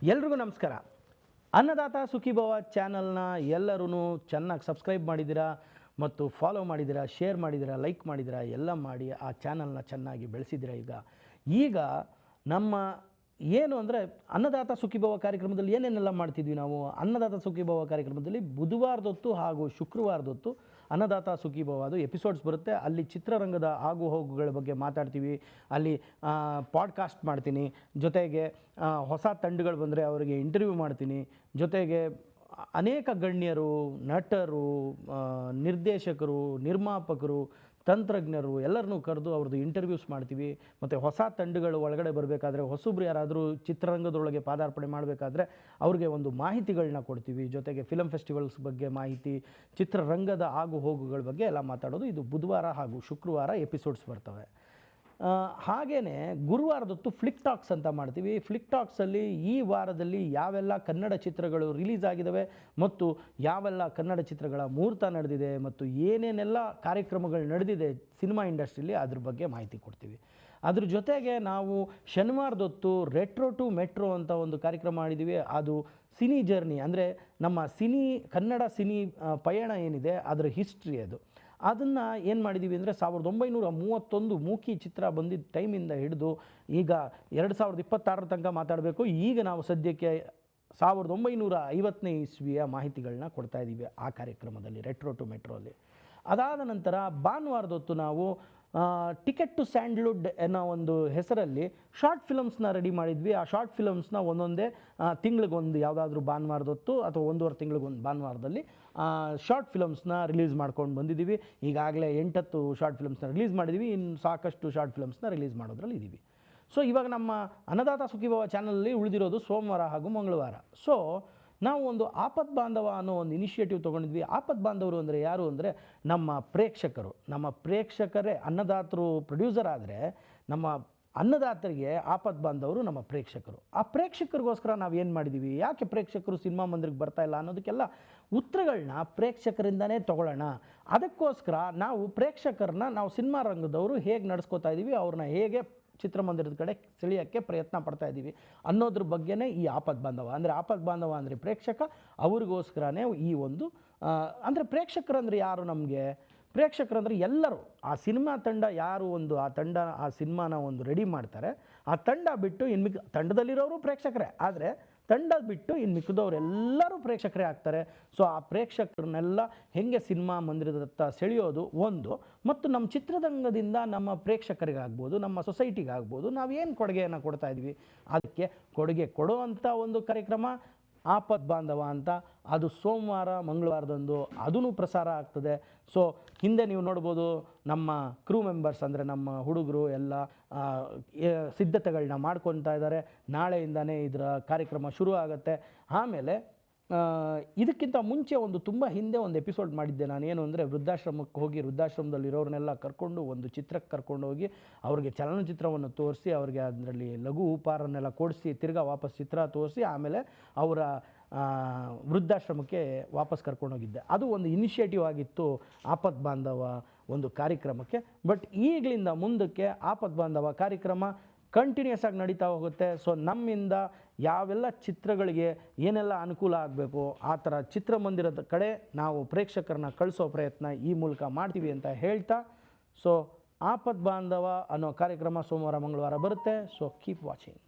ಎಲ್ರಿಗೂ ನಮಸ್ಕಾರ. ಅನ್ನದಾತ ಸುಖೀಭವ ಚಾನಲ್ನ ಎಲ್ಲರೂ ಚೆನ್ನಾಗಿ ಸಬ್ಸ್ಕ್ರೈಬ್ ಮಾಡಿದ್ದೀರಾ ಮತ್ತು ಫಾಲೋ ಮಾಡಿದ್ದೀರಾ, ಶೇರ್ ಮಾಡಿದ್ದೀರಾ, ಲೈಕ್ ಮಾಡಿದ್ದೀರಾ, ಎಲ್ಲ ಮಾಡಿ ಆ ಚಾನಲ್ನ ಚೆನ್ನಾಗಿ ಬೆಳೆಸಿದ್ದೀರಾ. ಈಗ ನಮ್ಮ ಏನು ಅಂದರೆ ಅನ್ನದಾತ ಸುಖೀಭವ ಕಾರ್ಯಕ್ರಮದಲ್ಲಿ ಏನೇನೆಲ್ಲ ಮಾಡ್ತಿದ್ವಿ ನಾವು. ಅನ್ನದಾತ ಸುಖೀಭವ ಕಾರ್ಯಕ್ರಮದಲ್ಲಿ ಬುಧವಾರದೊತ್ತು ಹಾಗೂ ಶುಕ್ರವಾರದೊತ್ತು ಅನ್ನದಾತ ಸುಖೀಭವ ಅದು ಎಪಿಸೋಡ್ಸ್ ಬರುತ್ತೆ. ಅಲ್ಲಿ ಚಿತ್ರರಂಗದ ಆಗು ಹೋಗುಗಳ ಬಗ್ಗೆ ಮಾತಾಡ್ತೀವಿ. ಅಲ್ಲಿ ಪಾಡ್ಕಾಸ್ಟ್ ಮಾಡ್ತೀನಿ, ಜೊತೆಗೆ ಹೊಸ ತಂಡಗಳು ಬಂದರೆ ಅವರಿಗೆ ಇಂಟರ್ವ್ಯೂ ಮಾಡ್ತೀನಿ, ಜೊತೆಗೆ ಅನೇಕ ಗಣ್ಯರು, ನಟರು, ನಿರ್ದೇಶಕರು, ನಿರ್ಮಾಪಕರು, ತಂತ್ರಜ್ಞರು ಎಲ್ಲರನ್ನೂ ಕರೆದು ಅವ್ರದ್ದು ಇಂಟರ್ವ್ಯೂಸ್ ಮಾಡ್ತೀವಿ. ಮತ್ತು ಹೊಸ ತಂಡಗಳು ಒಳಗಡೆ ಬರಬೇಕಾದ್ರೆ, ಹೊಸಬ್ರು ಯಾರಾದರೂ ಚಿತ್ರರಂಗದೊಳಗೆ ಪಾದಾರ್ಪಣೆ ಮಾಡಬೇಕಾದ್ರೆ ಅವ್ರಿಗೆ ಒಂದು ಮಾಹಿತಿಗಳನ್ನ ಕೊಡ್ತೀವಿ. ಜೊತೆಗೆ ಫಿಲಮ್ ಫೆಸ್ಟಿವಲ್ಸ್ ಬಗ್ಗೆ ಮಾಹಿತಿ, ಚಿತ್ರರಂಗದ ಆಗು ಹೋಗುಗಳ ಬಗ್ಗೆ ಎಲ್ಲ ಮಾತಾಡೋದು. ಇದು ಬುಧವಾರ ಹಾಗೂ ಶುಕ್ರವಾರ ಎಪಿಸೋಡ್ಸ್ ಬರ್ತವೆ. ಹಾಗೆಯೇ ಗುರುವಾರದೊತ್ತು ಫ್ಲಿಕ್ ಟಾಕ್ಸ್ ಅಂತ ಮಾಡ್ತೀವಿ. ಫ್ಲಿಕ್ ಟಾಕ್ಸಲ್ಲಿ ಈ ವಾರದಲ್ಲಿ ಯಾವೆಲ್ಲ ಕನ್ನಡ ಚಿತ್ರಗಳು ರಿಲೀಸ್ ಆಗಿದ್ದಾವೆ ಮತ್ತು ಯಾವೆಲ್ಲ ಕನ್ನಡ ಚಿತ್ರಗಳ ಮುಹೂರ್ತ ನಡೆದಿದೆ ಮತ್ತು ಏನೇನೆಲ್ಲ ಕಾರ್ಯಕ್ರಮಗಳು ನಡೆದಿದೆ ಸಿನಿಮಾ ಇಂಡಸ್ಟ್ರಿಯಲ್ಲಿ ಅದ್ರ ಬಗ್ಗೆ ಮಾಹಿತಿ ಕೊಡ್ತೀವಿ. ಅದ್ರ ಜೊತೆಗೆ ನಾವು ಶನಿವಾರದೊತ್ತು ರೆಟ್ರೋ ಟು ಮೆಟ್ರೋ ಅಂತ ಒಂದು ಕಾರ್ಯಕ್ರಮ ಮಾಡಿದ್ದೀವಿ. ಅದು ಸಿನಿ ಜರ್ನಿ, ಅಂದರೆ ನಮ್ಮ ಕನ್ನಡ ಸಿನಿ ಪಯಣ ಏನಿದೆ ಅದರ ಹಿಸ್ಟ್ರಿ ಅದು. ಅದನ್ನು ಏನು ಮಾಡಿದ್ದೀವಿ ಅಂದರೆ 1931 ಮೂಕಿ ಚಿತ್ರ ಬಂದಿದ್ದ ಟೈಮಿಂದ ಹಿಡಿದು ಈಗ 2026 ತನಕ ಮಾತಾಡಬೇಕು. ಈಗ ನಾವು ಸದ್ಯಕ್ಕೆ 1950ನೇ ಇಸ್ವಿಯ ಮಾಹಿತಿಗಳನ್ನ ಕೊಡ್ತಾ ಇದ್ದೀವಿ ಆ ಕಾರ್ಯಕ್ರಮದಲ್ಲಿ, ರೆಟ್ರೋ ಟು ಮೆಟ್ರೋಲ್ಲಿ. ಅದಾದ ನಂತರ ಭಾನುವಾರದೊತ್ತು ನಾವು ಟಿಕೆಟ್ ಟು ಸ್ಯಾಂಡ್ಲ್ವುಡ್ ಅನ್ನೋ ಒಂದು ಹೆಸರಲ್ಲಿ ಶಾರ್ಟ್ ಫಿಲಮ್ಸ್ನ ರೆಡಿ ಮಾಡಿದ್ವಿ. ಆ ಶಾರ್ಟ್ ಫಿಲಮ್ಸ್ನ ಒಂದೊಂದೇ ತಿಂಗಳಿಗೊಂದು ಯಾವುದಾದ್ರೂ ಭಾನುವಾರದೊತ್ತು ಅಥವಾ 1.5 ತಿಂಗಳಿಗೊಂದು ಭಾನುವಾರದಲ್ಲಿ ಶಾರ್ಟ್ ಫಿಲಮ್ಸ್ನ ರಿಲೀಸ್ ಮಾಡ್ಕೊಂಡು ಬಂದಿದ್ದೀವಿ. ಈಗಾಗಲೇ 8 ಶಾರ್ಟ್ ಫಿಲಮ್ಸ್ನ ರಿಲೀಸ್ ಮಾಡಿದ್ದೀವಿ. ಇನ್ನು ಸಾಕಷ್ಟು ಶಾರ್ಟ್ ಫಿಲಮ್ಸ್ನ ರಿಲೀಸ್ ಮಾಡೋದ್ರಲ್ಲಿ ಇದ್ದೀವಿ. ಸೊ ಇವಾಗ ನಮ್ಮ ಅನ್ನದಾತ ಸುಖೀಭವ ಚಾನಲಲ್ಲಿ ಉಳಿದಿರೋದು ಸೋಮವಾರ ಹಾಗೂ ಮಂಗಳವಾರ. ಸೊ ನಾವು ಒಂದು ಆಪತ್ ಬಾಂಧವ ಅನ್ನೋ ಒಂದು ಇನಿಷಿಯೇಟಿವ್ ತೊಗೊಂಡಿದ್ವಿ. ಆಪತ್ ಬಾಂಧವರು ಅಂದರೆ ಯಾರು ಅಂದರೆ ನಮ್ಮ ಪ್ರೇಕ್ಷಕರು. ನಮ್ಮ ಪ್ರೇಕ್ಷಕರೇ ಅನ್ನದಾತರು ಪ್ರೊಡ್ಯೂಸರ್ ಆದರೆ ನಮ್ಮ ಅನ್ನದಾತರಿಗೆ ಆಪತ್ ಬಾಂಧವರು ನಮ್ಮ ಪ್ರೇಕ್ಷಕರು. ಆ ಪ್ರೇಕ್ಷಕರಿಗೋಸ್ಕರ ನಾವು ಏನು ಮಾಡಿದ್ದೀವಿ, ಯಾಕೆ ಪ್ರೇಕ್ಷಕರು ಸಿನಿಮಾ ಮಂದಿರಕ್ಕೆ ಬರ್ತಾ ಇಲ್ಲ ಅನ್ನೋದಕ್ಕೆಲ್ಲ ಉತ್ತರಗಳನ್ನ ಪ್ರೇಕ್ಷಕರಿಂದನೇ ತೊಗೊಳ್ಳೋಣ. ಅದಕ್ಕೋಸ್ಕರ ನಾವು ಪ್ರೇಕ್ಷಕರನ್ನ ನಾವು ಸಿನಿಮಾ ರಂಗದವರು ಹೇಗೆ ನಡೆಸ್ಕೋತಾ ಇದ್ದೀವಿ, ಅವ್ರನ್ನ ಹೇಗೆ ಚಿತ್ರಮಂದಿರದ ಕಡೆ ಸೆಳೆಯೋಕ್ಕೆ ಪ್ರಯತ್ನ ಪಡ್ತಾ ಇದ್ದೀವಿ ಅನ್ನೋದ್ರ ಬಗ್ಗೆನೇ ಈ ಆಪತ್ ಬಾಂಧವ. ಅಂದರೆ ಆಪತ್ ಬಾಂಧವ ಅಂದರೆ ಪ್ರೇಕ್ಷಕ, ಅವ್ರಿಗೋಸ್ಕರನೇ ಈ ಒಂದು ಅಂದರೆ ಪ್ರೇಕ್ಷಕರಂದರೆ ಯಾರು ನಮಗೆ? ಪ್ರೇಕ್ಷಕರಂದರೆ ಎಲ್ಲರೂ. ಆ ಸಿನಿಮಾ ತಂಡ ಯಾರು ಒಂದು ಆ ಸಿನಿಮಾನ ಒಂದು ರೆಡಿ ಮಾಡ್ತಾರೆ, ಆ ತಂಡ ಬಿಟ್ಟು ತಂಡದಲ್ಲಿರೋರು ಪ್ರೇಕ್ಷಕರೇ, ಆದರೆ ತಂಡ ಬಿಟ್ಟು ಇನ್ನು ಮಿಕ್ಕಿದವರೆಲ್ಲರೂ ಪ್ರೇಕ್ಷಕರೇ ಆಗ್ತಾರೆ. ಸೊ ಆ ಪ್ರೇಕ್ಷಕರನ್ನೆಲ್ಲ ಹೆಂಗೆ ಸಿನಿಮಾ ಮಂದಿರದತ್ತ ಸೆಳೆಯೋದು ಒಂದು, ಮತ್ತು ನಮ್ಮ ಚಿತ್ರರಂಗದಿಂದ ನಮ್ಮ ಪ್ರೇಕ್ಷಕರಿಗಾಗ್ಬೋದು, ನಮ್ಮ ಸೊಸೈಟಿಗಾಗ್ಬೋದು ನಾವೇನು ಕೊಡುಗೆಯನ್ನು ಕೊಡ್ತಾ ಇದ್ವಿ ಅದಕ್ಕೆ ಕೊಡುಗೆ ಕೊಡುವಂಥ ಒಂದು ಕಾರ್ಯಕ್ರಮ ಆಪತ್ ಬಾಂಧವ ಅಂತ. ಅದು ಸೋಮವಾರ ಮಂಗಳವಾರದಂದು ಅದೂ ಪ್ರಸಾರ ಆಗ್ತದೆ. ಸೊ ಹಿಂದೆ ನೀವು ನೋಡ್ಬೋದು ನಮ್ಮ ಕ್ರೂ ಮೆಂಬರ್ಸ್ ಅಂದರೆ ನಮ್ಮ ಹುಡುಗರು ಎಲ್ಲ ಸಿದ್ಧತೆಗಳನ್ನ ಮಾಡ್ಕೊತಾ ಇದ್ದಾರೆ. ನಾಳೆಯಿಂದನೇ ಇದರ ಕಾರ್ಯಕ್ರಮ ಶುರು ಆಗುತ್ತೆ. ಆಮೇಲೆ ಇದಕ್ಕಿಂತ ಮುಂಚೆ ತುಂಬ ಹಿಂದೆ ಒಂದು ಎಪಿಸೋಡ್ ಮಾಡಿದ್ದೆ ನಾನು. ಏನು ಅಂದರೆ ವೃದ್ಧಾಶ್ರಮಕ್ಕೆ ಹೋಗಿ ವೃದ್ಧಾಶ್ರಮದಲ್ಲಿರೋರನ್ನೆಲ್ಲ ಕರ್ಕೊಂಡು ಒಂದು ಚಿತ್ರಕ್ಕೆ ಕರ್ಕೊಂಡು ಹೋಗಿ ಅವ್ರಿಗೆ ಚಲನಚಿತ್ರವನ್ನು ತೋರಿಸಿ, ಅವ್ರಿಗೆ ಅದರಲ್ಲಿ ಲಘು ಉಪಹಾರನ್ನೆಲ್ಲ ಕೊಡಿಸಿ ತಿರ್ಗಾ ವಾಪಸ್ ಚಿತ್ರ ತೋರಿಸಿ ಆಮೇಲೆ ಅವರ ವೃದ್ಧಾಶ್ರಮಕ್ಕೆ ವಾಪಸ್ ಕರ್ಕೊಂಡೋಗಿದ್ದೆ. ಅದು ಒಂದು ಇನಿಷಿಯೇಟಿವ್ ಆಗಿತ್ತು ಆಪತ್ ಬಾಂಧವ ಒಂದು ಕಾರ್ಯಕ್ರಮಕ್ಕೆ. ಬಟ್ ಈಗಲಿಂದ ಮುಂದಕ್ಕೆ ಆಪತ್ ಬಾಂಧವ ಕಾರ್ಯಕ್ರಮ ಕಂಟಿನ್ಯೂಸ್ ಆಗಿ ನಡೀತಾ ಹೋಗುತ್ತೆ. ಸೊ ನಮ್ಮಿಂದ ಯಾವೆಲ್ಲ ಚಿತ್ರಗಳಿಗೆ ಏನೆಲ್ಲ ಅನುಕೂಲ ಆಗಬೇಕು ಆ ಥರ ಚಿತ್ರಮಂದಿರದ ಕಡೆ ನಾವು ಪ್ರೇಕ್ಷಕರನ್ನ ಕಳಿಸೋ ಪ್ರಯತ್ನ ಈ ಮೂಲಕ ಮಾಡ್ತೀವಿ ಅಂತ ಹೇಳ್ತಾ, ಸೊ ಆಪತ್ ಬಾಂಧವ ಅನ್ನೋ ಕಾರ್ಯಕ್ರಮ ಸೋಮವಾರ ಮಂಗಳವಾರ ಬರುತ್ತೆ. So keep watching.